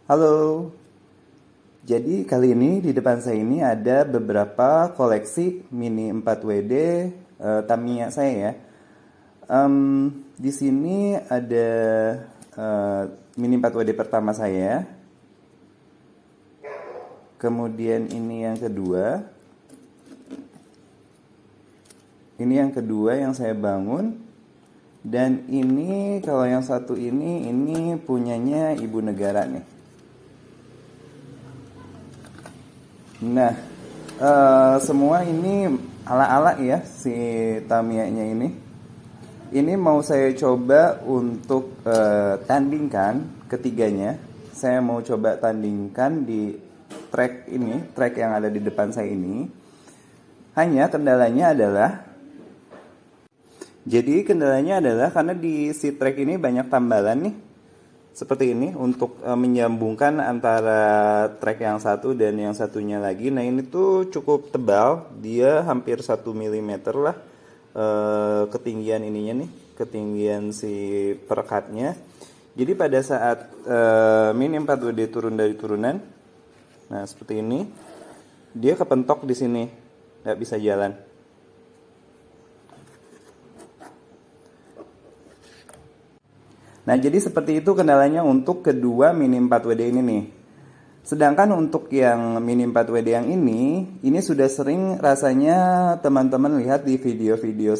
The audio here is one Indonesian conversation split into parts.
Halo, jadi kali ini di depan saya ini ada beberapa koleksi Mini 4WD Tamiya saya ya. Di sini ada Mini 4WD pertama saya, kemudian ini yang kedua yang saya bangun, dan ini kalau yang satu ini punyanya Ibu Negara nih. Nah, semua ini ala-ala ya si Tamiya-nya ini. Ini mau saya coba untuk tandingkan ketiganya. Saya mau coba tandingkan di track ini, track yang ada di depan saya ini. Hanya kendalanya adalah karena di si track ini banyak tambalan nih. Seperti ini untuk menyambungkan antara track yang satu dan yang satunya lagi. Nah, ini tuh cukup tebal, dia hampir 1 mm lah ketinggian ininya nih, ketinggian si perekatnya. Jadi pada saat Mini 4WD turun dari turunan, nah seperti ini, dia kepentok di sini, nggak bisa jalan. Nah, jadi seperti itu kendalanya untuk kedua Mini 4WD ini nih. Sedangkan untuk yang Mini 4WD yang ini sudah sering rasanya teman-teman lihat di video-video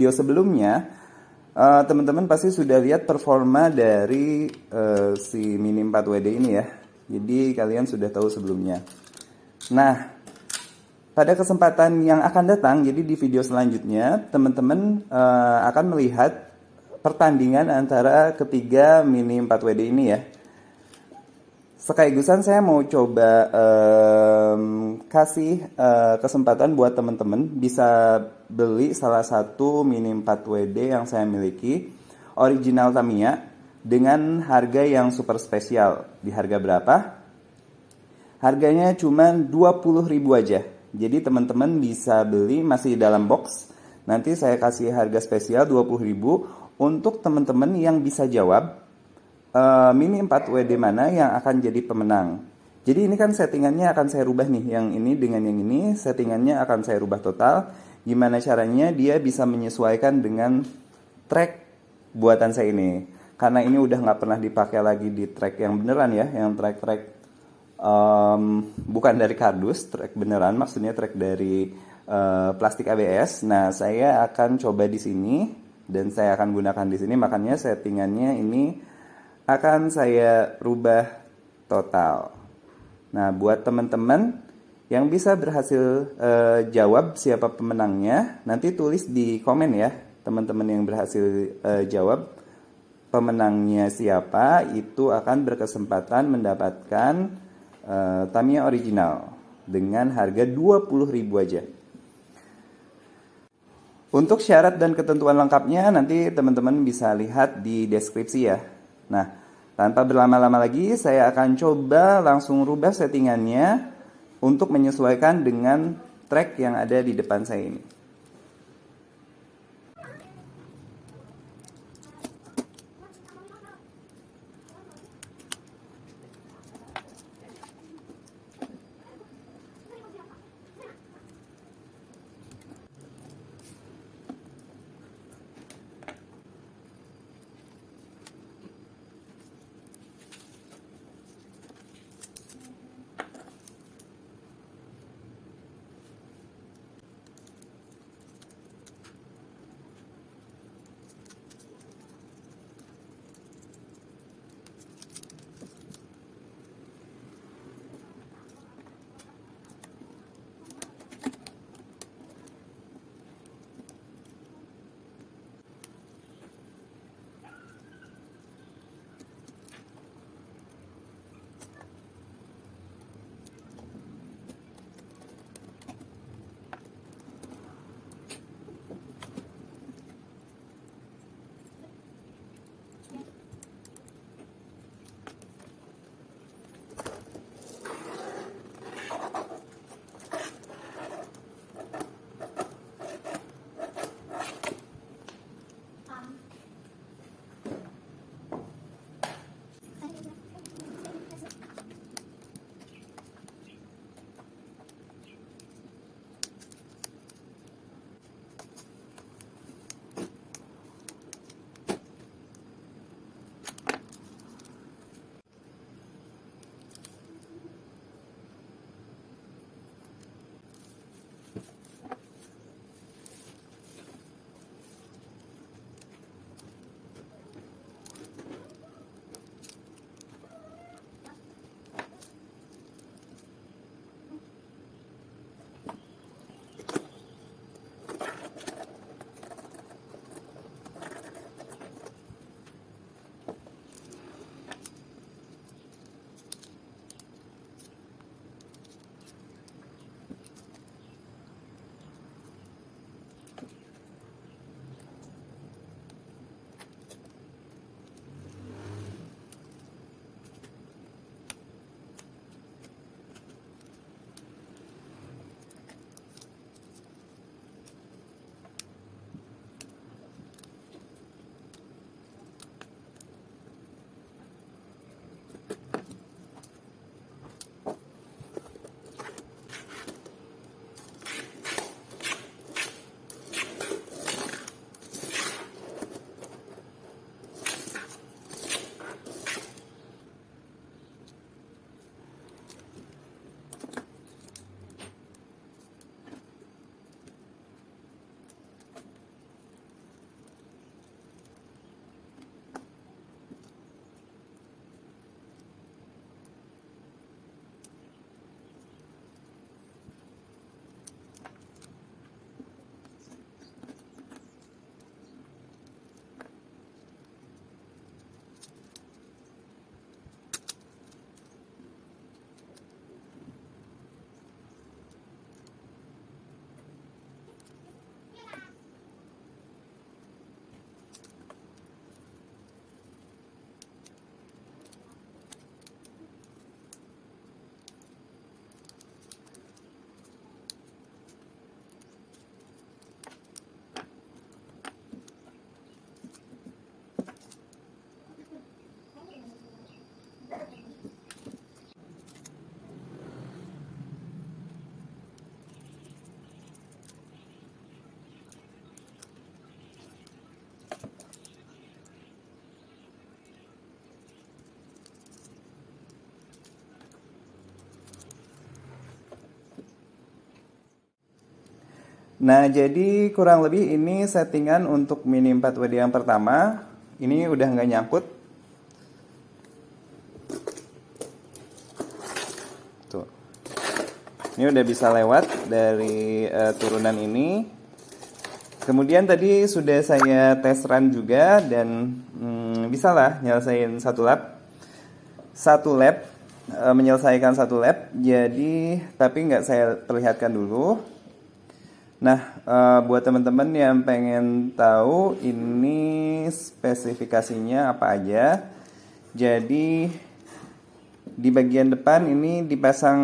sebelumnya. Teman-teman pasti sudah lihat performa dari si Mini 4WD ini ya. Jadi kalian sudah tahu sebelumnya. Nah, pada kesempatan yang akan datang, jadi di video selanjutnya, teman-teman akan melihat pertandingan antara ketiga Mini 4WD ini ya. Sekaligusan saya mau coba kasih kesempatan buat teman-teman bisa beli salah satu Mini 4WD yang saya miliki, original Tamiya, dengan harga yang super spesial. Di harga berapa? Harganya cuma 20.000 aja. Jadi teman-teman bisa beli masih dalam box. Nanti saya kasih harga spesial 20.000 untuk teman-teman yang bisa jawab Mini 4WD mana yang akan jadi pemenang. Jadi ini kan settingannya akan saya rubah nih. Yang ini dengan yang ini settingannya akan saya rubah total. Gimana caranya dia bisa menyesuaikan dengan track buatan saya ini. Karena ini udah nggak pernah dipakai lagi di track yang beneran ya. Yang track-track bukan dari kardus, track beneran. Maksudnya track dari plastik ABS. Nah, saya akan coba di sini. Dan saya akan gunakan di sini, makanya settingannya ini akan saya rubah total. Nah, buat teman-teman yang bisa berhasil jawab siapa pemenangnya, nanti tulis di komen ya, teman-teman yang berhasil jawab pemenangnya siapa, itu akan berkesempatan mendapatkan Tamiya original dengan harga 20.000 aja. Untuk syarat dan ketentuan lengkapnya nanti teman-teman bisa lihat di deskripsi ya. Nah, tanpa berlama-lama lagi saya akan coba langsung rubah settingannya untuk menyesuaikan dengan track yang ada di depan saya ini. Nah, jadi kurang lebih ini settingan untuk mini 4WD yang pertama. Ini udah nggak nyangkut. Tuh. Ini udah bisa lewat dari turunan ini. Kemudian tadi sudah saya tes run juga dan bisa lah nyelesain satu lap menyelesaikan satu lap. Jadi tapi nggak saya perlihatkan dulu. Nah, buat teman-teman yang pengen tahu ini spesifikasinya apa aja. Jadi di bagian depan ini dipasang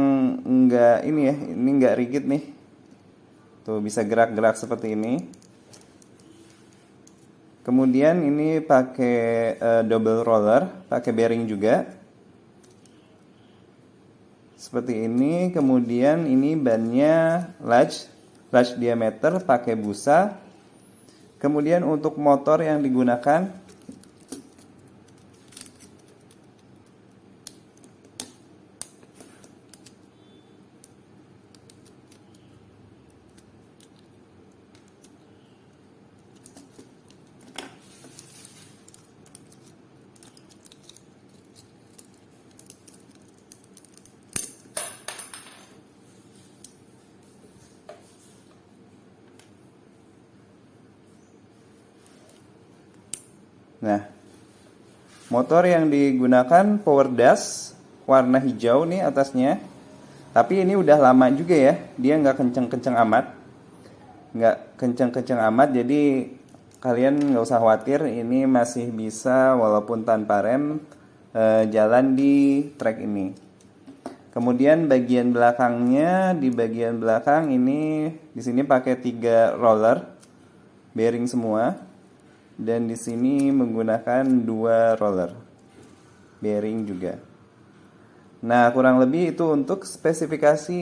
ini nggak rigid nih. Tuh bisa gerak-gerak seperti ini. Kemudian ini pakai double roller, pakai bearing juga. Seperti ini. Kemudian ini bannya large diameter pakai busa. Kemudian untuk motor yang digunakan Nah, motor yang digunakan power dash warna hijau nih atasnya. Tapi ini udah lama juga ya, dia nggak kenceng-kenceng amat. Jadi kalian nggak usah khawatir, ini masih bisa walaupun tanpa rem jalan di track ini. Kemudian bagian belakangnya, di bagian belakang ini di sini pakai 3 roller bearing semua. Dan di sini menggunakan 2 roller bearing juga. Nah, kurang lebih itu untuk spesifikasi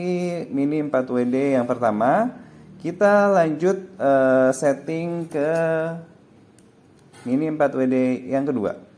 mini 4WD yang pertama. Kita lanjut setting ke mini 4WD yang kedua.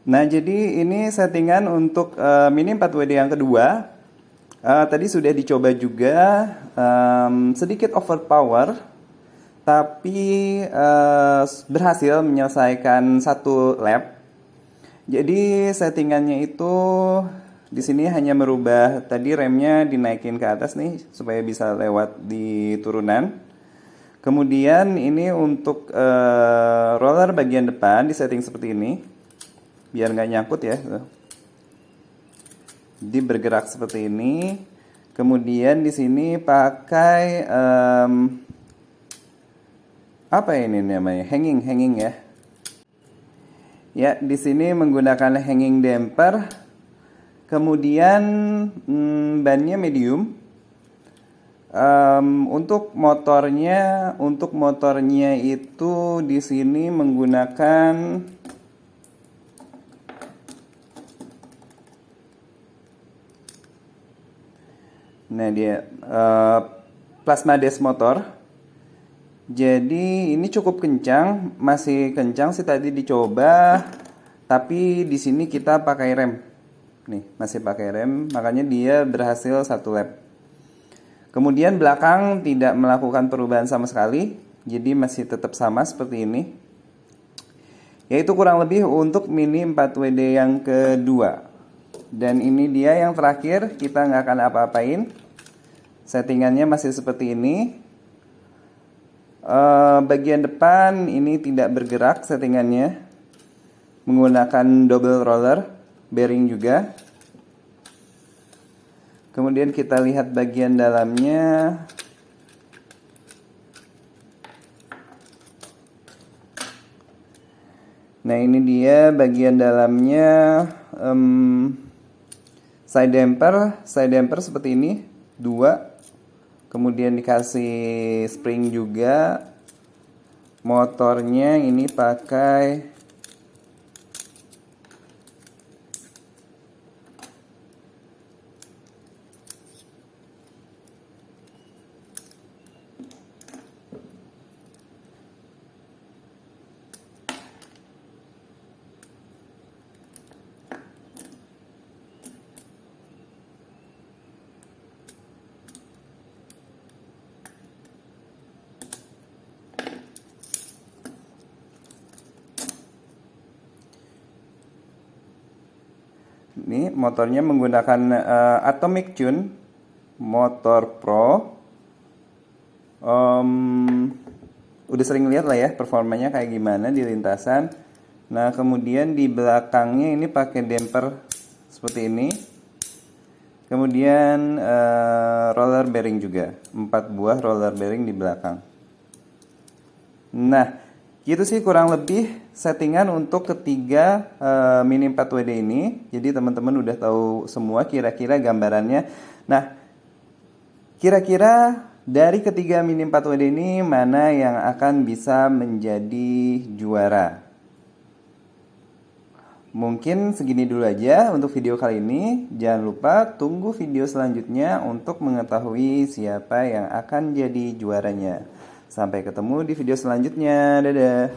Nah, jadi ini settingan untuk Mini 4WD yang kedua. Tadi sudah dicoba juga, sedikit overpower, tapi berhasil menyelesaikan satu lap. Jadi settingannya itu di sini hanya merubah tadi remnya dinaikin ke atas nih supaya bisa lewat di turunan. Kemudian ini untuk roller bagian depan disetting seperti ini biar nggak nyangkut ya. Jadi bergerak seperti ini. Kemudian di sini pakai apa ini namanya? Hanging ya. Ya, di sini menggunakan hanging damper. Kemudian bannya medium. Untuk motornya itu di sini menggunakan plasma dash motor. Jadi ini cukup kencang, masih kencang sih tadi dicoba, tapi di sini kita pakai rem. Nih, masih pakai rem, makanya dia berhasil satu lap. Kemudian belakang tidak melakukan perubahan sama sekali, jadi masih tetap sama seperti ini. Yaitu kurang lebih untuk Mini 4WD yang kedua. Dan ini dia yang terakhir, kita nggak akan apa-apain. Settingannya masih seperti ini. Bagian depan ini tidak bergerak settingannya. Menggunakan double roller bearing juga. Kemudian kita lihat bagian dalamnya. Nah, ini dia bagian dalamnya. Side damper seperti ini, 2. Kemudian dikasih spring juga. Motornya ini pakai ini motornya menggunakan Atomic Tune motor Pro. Udah sering lihat lah ya performanya kayak gimana di lintasan. Nah, kemudian di belakangnya ini pakai damper seperti ini. Kemudian roller bearing juga, 4 buah roller bearing di belakang. Nah, gitu sih kurang lebih settingan untuk ketiga Mini 4WD ini. Jadi teman-teman udah tahu semua kira-kira gambarannya. Nah, kira-kira dari ketiga Mini 4WD ini mana yang akan bisa menjadi juara? Mungkin segini dulu aja untuk video kali ini. Jangan lupa tunggu video selanjutnya untuk mengetahui siapa yang akan jadi juaranya. Sampai ketemu di video selanjutnya. Dadah.